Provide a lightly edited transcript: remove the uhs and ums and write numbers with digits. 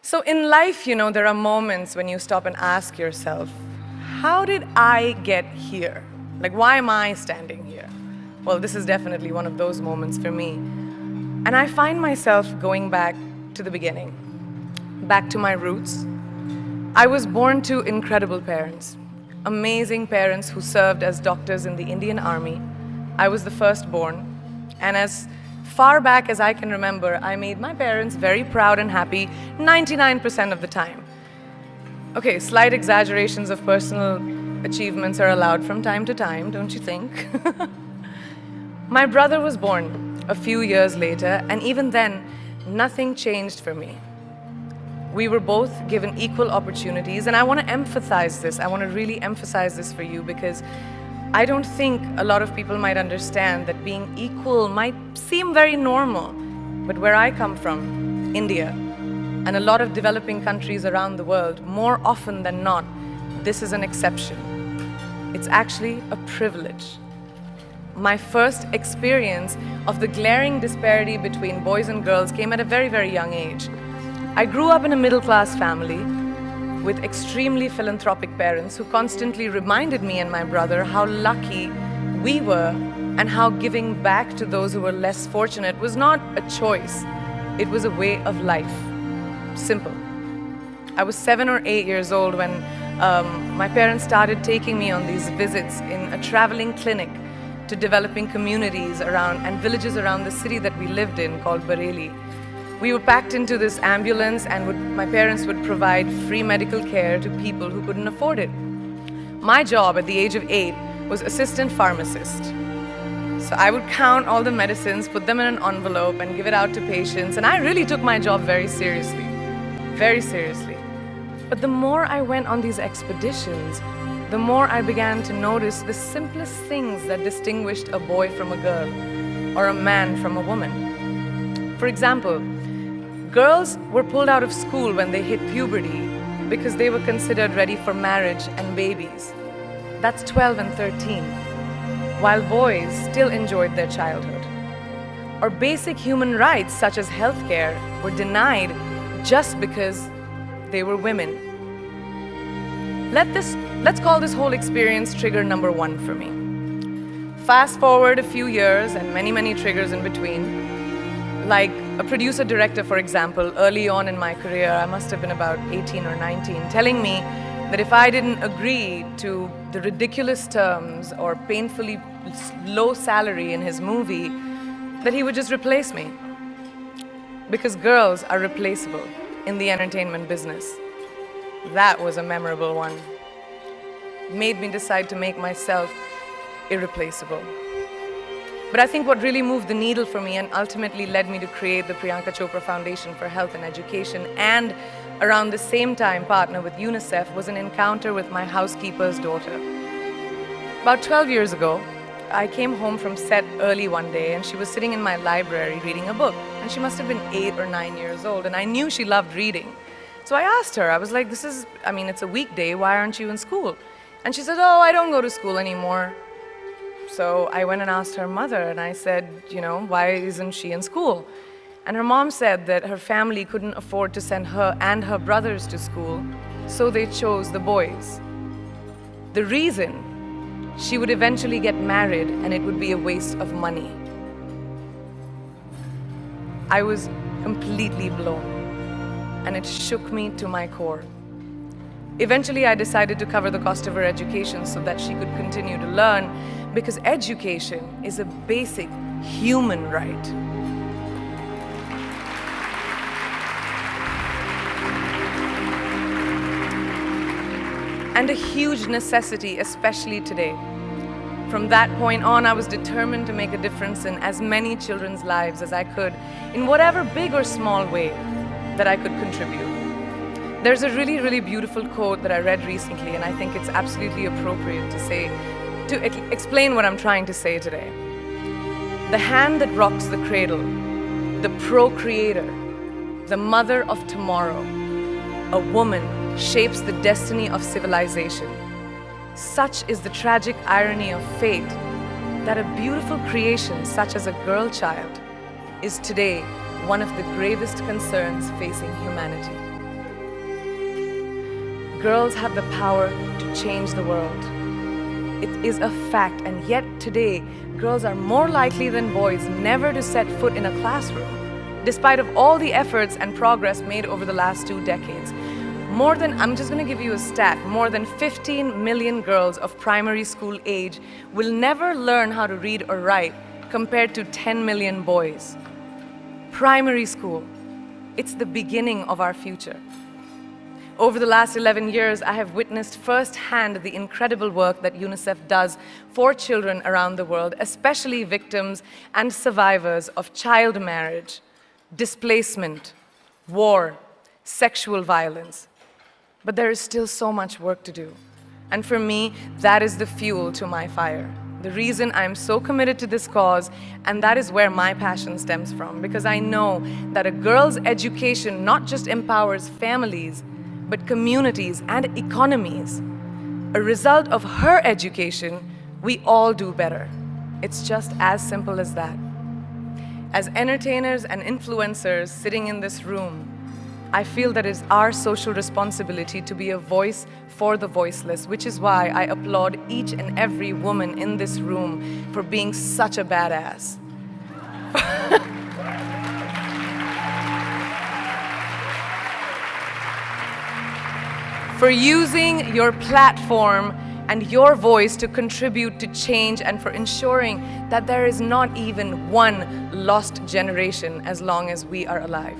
So in life, there are moments when you stop and ask yourself, how did I get here? Like, why am I standing here? Well, this is definitely one of those moments for me. And I find myself going back to the beginning, back to my roots. I was born to incredible parents, amazing parents who served as doctors in the Indian Army. I was the firstborn, and as far back as I can remember, I made my parents very proud and happy 99% of the time. Okay, slight exaggerations of personal achievements are allowed from time to time, don't you think? My brother was born a few years later, and even then, nothing changed for me. We were both given equal opportunities, and I want to emphasize this. I want to really emphasize this for you because I don't think a lot of people might understand that being equal might seem very normal. But where I come from, India, and a lot of developing countries around the world, more often than not, this is an exception. It's actually a privilege. My first experience of the glaring disparity between boys and girls came at a very, very young age. I grew up in a middle-class family with extremely philanthropic parents who constantly reminded me and my brother how lucky we were and how giving back to those who were less fortunate was not a choice. It was a way of life. Simple. I was 7 or 8 years old when my parents started taking me on these visits in a traveling clinic to developing communities around and villages around the city that we lived in called Bareilly. We were packed into this ambulance, and my parents would provide free medical care to people who couldn't afford it. My job at the age of 8 was assistant pharmacist. So I would count all the medicines, put them in an envelope, and give it out to patients. And I really took my job very seriously, very seriously. But the more I went on these expeditions, the more I began to notice the simplest things that distinguished a boy from a girl, or a man from a woman. For example, girls were pulled out of school when they hit puberty because they were considered ready for marriage and babies. That's 12 and 13, while boys still enjoyed their childhood. Or basic human rights such as healthcare were denied just because they were women. Let's call this whole experience trigger number 1 for me. Fast forward a few years and many, many triggers in between. Like a producer-director, for example, early on in my career, I must have been about 18 or 19, telling me that if I didn't agree to the ridiculous terms or painfully low salary in his movie, that he would just replace me. Because girls are replaceable in the entertainment business. That was a memorable one. It made me decide to make myself irreplaceable. But I think what really moved the needle for me and ultimately led me to create the Priyanka Chopra Foundation for Health and Education, and around the same time partner with UNICEF, was an encounter with my housekeeper's daughter. About 12 years ago, I came home from set early one day, and she was sitting in my library reading a book. And she must have been 8 or 9 years old, and I knew she loved reading. So I asked her, I was like, it's a weekday, why aren't you in school? And she said, oh, I don't go to school anymore. So I went and asked her mother, and I said, why isn't she in school? And her mom said that her family couldn't afford to send her and her brothers to school, so they chose the boys. The reason, she would eventually get married and it would be a waste of money. I was completely blown, and it shook me to my core. Eventually, I decided to cover the cost of her education so that she could continue to learn, because education is a basic human right. And a huge necessity, especially today. From that point on, I was determined to make a difference in as many children's lives as I could, in whatever big or small way that I could contribute. There's a really, really beautiful quote that I read recently, and I think it's absolutely appropriate to explain what I'm trying to say today. The hand that rocks the cradle, the procreator, the mother of tomorrow, a woman shapes the destiny of civilization. Such is the tragic irony of fate that a beautiful creation such as a girl child is today one of the gravest concerns facing humanity. girls have the power to change the world. It is a fact, and yet today, girls are more likely than boys never to set foot in a classroom, despite of all the efforts and progress made over the last 2 decades. I'm just going to give you a stat, more than 15 million girls of primary school age will never learn how to read or write, compared to 10 million boys. Primary school, it's the beginning of our future. Over the last 11 years, I have witnessed firsthand the incredible work that UNICEF does for children around the world, especially victims and survivors of child marriage, displacement, war, sexual violence. But there is still so much work to do. And for me, that is the fuel to my fire. The reason I'm so committed to this cause, and that is where my passion stems from, because I know that a girl's education not just empowers families, but communities and economies. A result of her education, we all do better. It's just as simple as that. As entertainers and influencers sitting in this room, I feel that it's our social responsibility to be a voice for the voiceless, which is why I applaud each and every woman in this room for being such a badass. For using your platform and your voice to contribute to change, and for ensuring that there is not even one lost generation as long as we are alive.